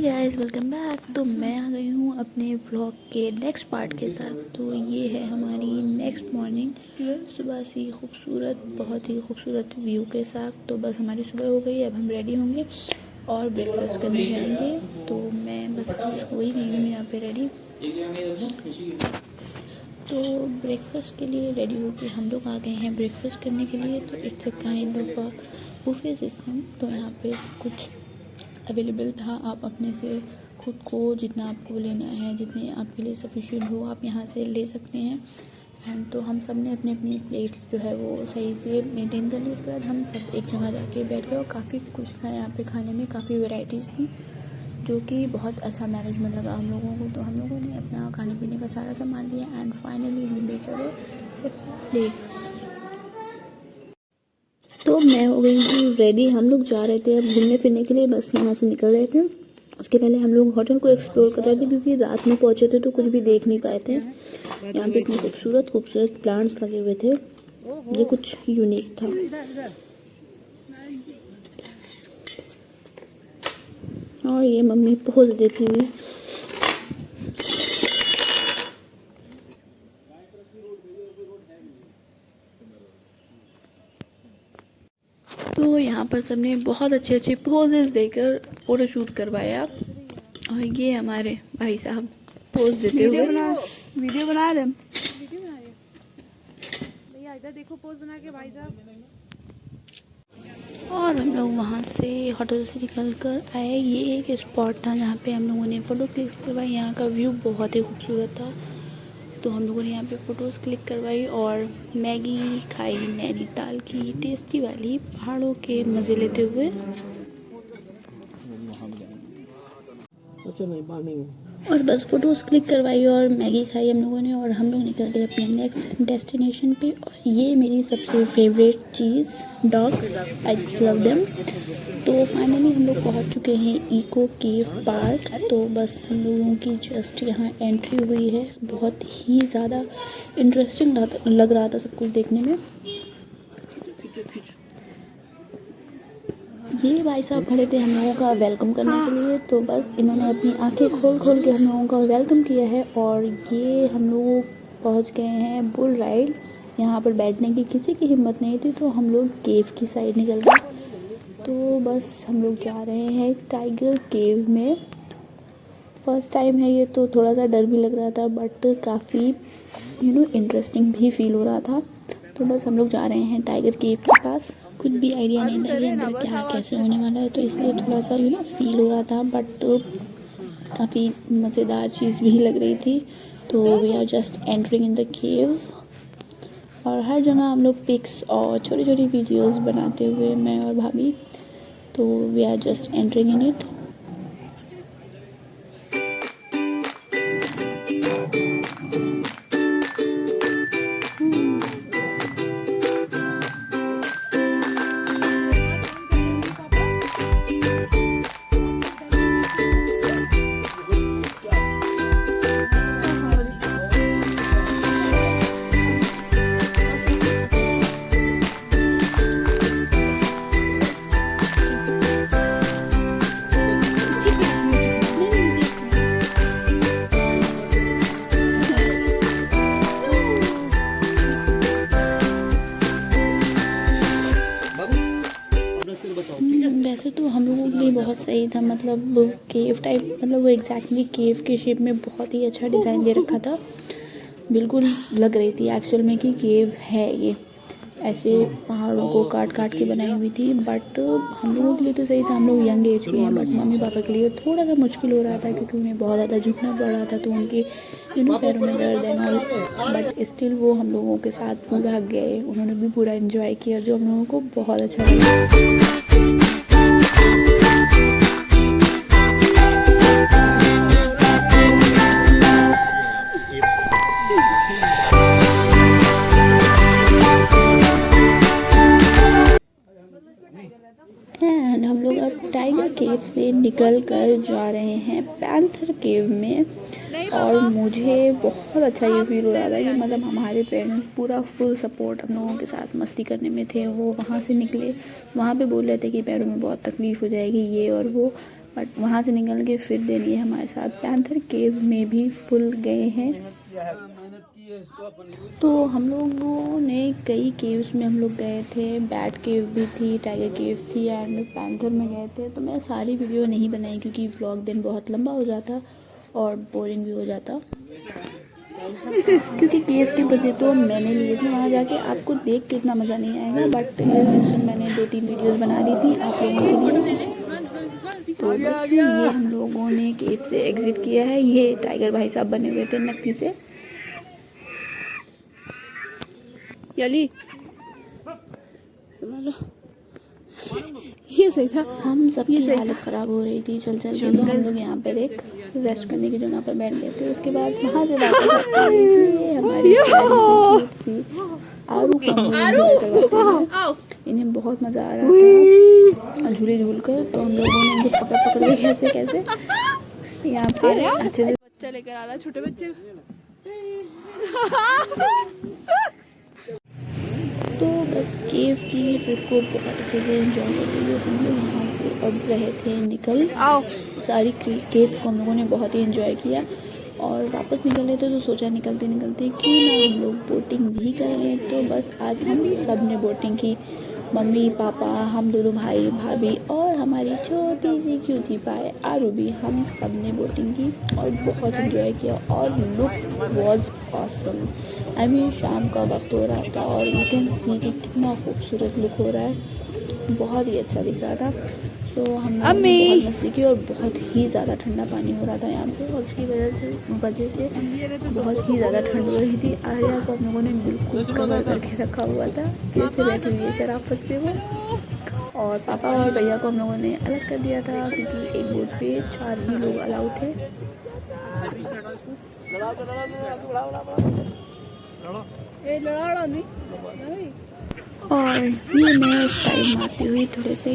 Hey guys, welcome back. तो मैं आ गई हूँ अपने व्लॉग के नेक्स्ट पार्ट के साथ। तो ये है हमारी नेक्स्ट मॉर्निंग, सुबह से खूबसूरत, बहुत ही खूबसूरत व्यू के साथ। तो बस हमारी सुबह हो गई, अब हम रेडी होंगे और ब्रेकफास्ट करने जाएंगे। तो मैं बस हो ही गई हूँ यहाँ पे रेडी। तो ब्रेकफास्ट के लिए रेडी होकर हम लोग आ गए हैं ब्रेकफास्ट करने के लिए। तो it's a kind of a buffet system. तो यहाँ पे कुछ अवेलेबल था, आप अपने से खुद को जितना आपको लेना है, जितने आपके लिए सफिशिएंट हो, आप यहाँ से ले सकते हैं। एंड तो हम सब ने अपनी अपनी प्लेट्स जो है वो सही से मेंटेन कर ली। उसके बाद हम सब एक जगह जाके बैठ गए और काफ़ी कुछ था यहाँ पे खाने में, काफ़ी वैरायटीज़ थी, जो कि बहुत अच्छा मैनेजमेंट लगा हम लोगों को। तो हम लोगों ने अपना खाने पीने का सारा सामान लिया and finally we made our plates. तो मैं हो गई थी रेडी, हम लोग जा रहे थे अब घूमने फिरने के लिए, बस यहाँ से निकल रहे थे। उसके पहले हम लोग होटल को एक्सप्लोर कर रहे थे, क्योंकि रात में पहुँचे थे तो कुछ भी देख नहीं पाए थे। यहाँ पे इतने खूबसूरत खूबसूरत प्लांट्स लगे हुए थे, ये कुछ यूनिक था। और ये मम्मी पोज देती हुई। तो यहाँ पर सबने बहुत अच्छे अच्छे पोजेस देकर फ़ोटो शूट करवाया। और ये हमारे भाई साहब पोज देते हुए वीडियो बना रहे भैया, इधर देखो पोज बना के भाई साहब। और हम लोग वहाँ से होटल से निकल कर आए। ये एक स्पॉट था जहाँ पे हम लोगों ने फ़ोटो क्लिक करवाई। यहाँ का व्यू बहुत ही खूबसूरत था, तो हम लोगों ने यहाँ पे फ़ोटोज़ क्लिक करवाई और मैगी खाई नैनीताल की टेस्टी वाली, पहाड़ों के मज़े लेते हुए। और बस फ़ोटोज़ क्लिक करवाई और मैगी खाई हम लोगों ने, और हम लोग निकल गए अपने नेक्स्ट डेस्टिनेशन पे। और ये मेरी सबसे favourite cheese, dog, I just love them. तो फाइनली हम लोग पहुंच चुके हैं इको केव पार्क। तो बस हम लोगों की जस्ट यहाँ एंट्री हुई है। बहुत ही ज़्यादा इंटरेस्टिंग लग रहा था सब कुछ देखने में। ये भाई साहब खड़े थे हम लोगों का वेलकम करने के लिए। तो बस इन्होंने अपनी आंखें खोल खोल के हम लोगों का वेलकम किया है। और ये हम लोग पहुंच गए हैं बुल राइड। यहाँ पर बैठने की किसी की हिम्मत नहीं थी, तो हम लोग केव की साइड निकल गए। तो बस हम लोग जा रहे हैं टाइगर केव में। फर्स्ट टाइम है ये, तो थोड़ा सा डर भी लग रहा था, बट काफ़ी इंटरेस्टिंग भी फील हो रहा था। तो बस हम लोग जा रहे हैं टाइगर केव के पास। कुछ भी आइडिया नहीं था कि अंदर क्या कैसे होने वाला है, तो इसलिए थोड़ा सा फील हो रहा था, बट काफ़ी मज़ेदार चीज़ भी लग रही थी। तो we are just entering in the cave. और हर जगह हम लोग पिक्स और छोटी छोटी वीडियोस बनाते हुए, मैं और भाभी। तो we are just entering in it. वैसे तो हम लोगों के लिए बहुत सही था, मतलब केव टाइप, मतलब वो एग्जैक्टली केव के शेप में बहुत ही अच्छा डिज़ाइन दे रखा था। बिल्कुल लग रही थी एक्चुअल में कि केव है ये, ऐसे पहाड़ों को काट काट के बनाई हुई थी। बट हम लोगों के लिए तो सही था, हम लोग यंग एज के हैं, बट मम्मी पापा के लिए थोड़ा सा मुश्किल हो रहा था, क्योंकि उन्हें बहुत ज़्यादा झुकना पड़ रहा था, तो उनके पैरों में दर्द एंड ऑल। बट स्टिल वो हम लोगों के साथ पूरा गए, उन्होंने भी पूरा एंजॉय किया, जो हम लोगों को बहुत अच्छा लगा। एंड हम लोग अब टाइगर केव से निकल कर जा रहे हैं पैंथर केव में। और मुझे बहुत अच्छा ये फील हो रहा था कि मतलब हमारे पेरेंट्स पूरा फुल सपोर्ट हम लोगों के साथ मस्ती करने में थे। वो वहाँ से निकले, वहाँ पे बोल रहे थे कि पैरों में बहुत तकलीफ़ हो जाएगी ये और वो, बट वहाँ से निकल के फिर देन ये हमारे साथ पैंथर केव में भी फुल गए हैं। तो हम लोगों ने कई केव्स में हम लोग गए थे, बैट केव भी थी, टाइगर केव थी एंड पैंथर में गए थे। तो मैं सारी वीडियो नहीं बनाई क्योंकि व्लॉग दिन बहुत लंबा हो जाता और बोरिंग भी हो जाता। क्योंकि केव के बजे तो मैंने लिए थे, वहाँ जाके आपको देख के इतना मज़ा नहीं आएगा, बट मैंने 2-3 वीडियोस बना दी थी आप लोगों के लिए। तो बस ये हम लोगों ने केव से एग्जिट किया है। ये टाइगर भाई साहब बने हुए थे नकली से। याली समझ लो ये सही था। हम सबकी हालत ख़राब हो रही थी चल के, तो हम लोग यहाँ पर एक रेस्ट करने की जगह पर बैठ गए थे। उसके बाद वहाँ से वापस आते हमारी प्यारी सी क्यूट सी आरू को इन्हें बहुत मज़ा आ रहा था झूले झूल कर। तो हम लोगों ने इनको पकड़ के कैसे कैसे यहाँ पे अच्छे से बच्चा लेकर आ रहा है, छोटे बच्चे। तो बस केव की ट्रिप को बहुत अच्छे से एंजॉय करते हुए हम लोग यहाँ से अब रहे थे निकल। सारी केव को हम लोगों ने बहुत ही एंजॉय किया और वापस निकल रहे थे तो सोचा निकलते निकलते क्यों ना हम लोग बोटिंग भी कर लें। तो बस आज हम सब ने बोटिंग की, मम्मी पापा, हम दोनों भाई भाभी और हमारी छोटी सी क्यूटी पाए आरू भी, हम सब ने बोटिंग की और बहुत एंजॉय किया और लुक वॉज ऑसम। अभी शाम का वक्त हो रहा था और यू कैन सी कि कितना खूबसूरत लुक हो रहा है, बहुत ही अच्छा दिख रहा था। तो हम लोगों ने बहुत मस्ती की और बहुत ही ज़्यादा ठंडा पानी हो रहा था यहाँ पे और उसकी वजह से बहुत ही ज़्यादा ठंड हो रही थी। आर्या को हम लोगों ने बिल्कुल कवर करके रखा हुआ था, जैसे वैसे भी शराफत से वो। और पापा और भैया को हम लोगों ने अलग कर दिया था क्योंकि एक बोट पे 4 ही लोग अलाउड थे। और ये मैं स्टाइल मारती हुई थोड़े से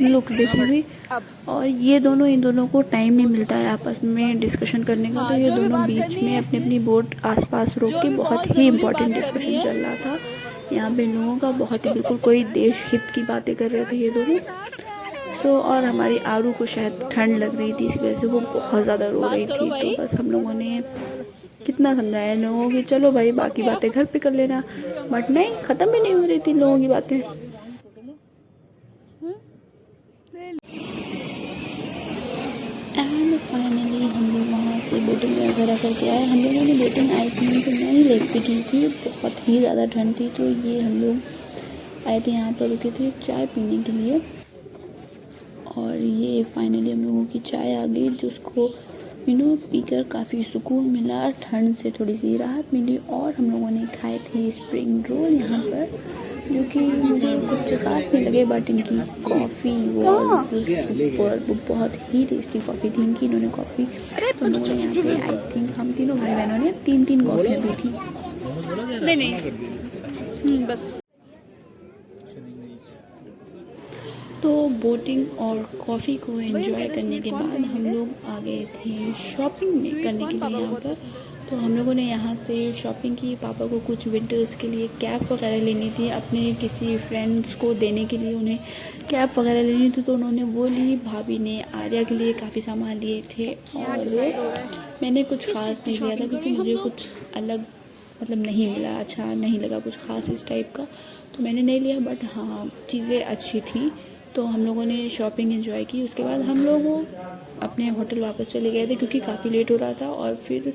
लुक देती हुई, और इन दोनों को टाइम नहीं मिलता है आपस में डिस्कशन करने का। तो ये दोनों बीच में अपनी अपनी बोट आसपास रोक के बहुत ही इम्पोर्टेंट डिस्कशन चल रहा था यहाँ पे लोगों का, बहुत ही बिल्कुल कोई देश हित की बातें कर रहे थे ये दोनों। और हमारी आरू को शायद ठंड लग रही थी, इसी वजह से वो बहुत ज़्यादा रो रही थी। तो बस हम लोगों ने कितना समझाया लोगों की, चलो भाई बाकी बातें घर पे कर लेना, बट नहीं, ख़त्म भी नहीं हो रही थी लोगों की बातें। एंड फाइनली हम लोग वहाँ से बोटिंग वगैरह करके आए। हम लोगों ने बोटिंग आई थी तो नई लेक पे की थी, बहुत ही ज़्यादा ठंड थी। तो ये हम लोग आए थे यहाँ पर, रुके थे चाय पीने के लिए और ये फाइनली हम लोगों की चाय आ गई, जिसको पीकर काफ़ी सुकून मिला, ठंड से थोड़ी सी राहत मिली। और हम लोगों ने खाए थे स्प्रिंग रोल यहाँ पर, जो कि मुझे कुछ ख़ास नहीं लगे, बट इनकी कॉफ़ी वॉज सुपर, बहुत ही टेस्टी कॉफ़ी थी इनकी। इन्होंने कॉफ़ी हम लोगों ने यहाँ पे आई थिंक हम तीनों भाई बहनों ने 3-3 कॉफ़ियाँ पी थी। नहीं बस। तो बोटिंग और कॉफ़ी को एंजॉय करने के बाद हम लोग आ गए थे शॉपिंग करने के लिए यहाँ पर। तो हम लोगों ने यहाँ से शॉपिंग की। पापा को कुछ विंटर्स के लिए कैप वगैरह लेनी थी, अपने किसी फ्रेंड्स को देने के लिए उन्हें कैप वगैरह लेनी थी, तो उन्होंने वो ली। भाभी ने आर्या के लिए काफ़ी सामान लिए थे और मैंने कुछ ख़ास नहीं लिया था क्योंकि मुझे कुछ अलग नहीं मिला, अच्छा नहीं लगा कुछ ख़ास इस टाइप का, तो मैंने नहीं लिया। बट हाँ, चीज़ें अच्छी थी। तो हम लोगों ने शॉपिंग एंजॉय की। उसके बाद हम लोग अपने होटल वापस चले गए थे क्योंकि काफ़ी लेट हो रहा था, और फिर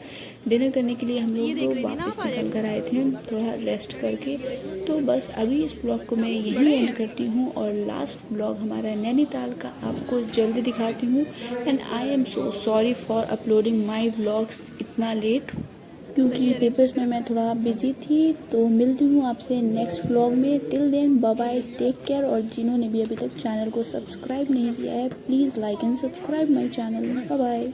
डिनर करने के लिए हम लोग वापस निकल कर आए थे थोड़ा रेस्ट करके। तो बस अभी इस ब्लॉग को मैं यहीं एंड करती हूँ और लास्ट ब्लॉग हमारा नैनीताल का आपको जल्दी दिखाती हूँ। And I am so sorry for uploading my vlogs इतना लेट, क्योंकि पेपर्स में मैं थोड़ा बिजी थी। तो मिलती हूँ आपसे नेक्स्ट व्लॉग में। Till then bye bye, take care. और जिन्होंने भी अभी तक चैनल को सब्सक्राइब नहीं किया है, please like and subscribe my channel. Bye bye.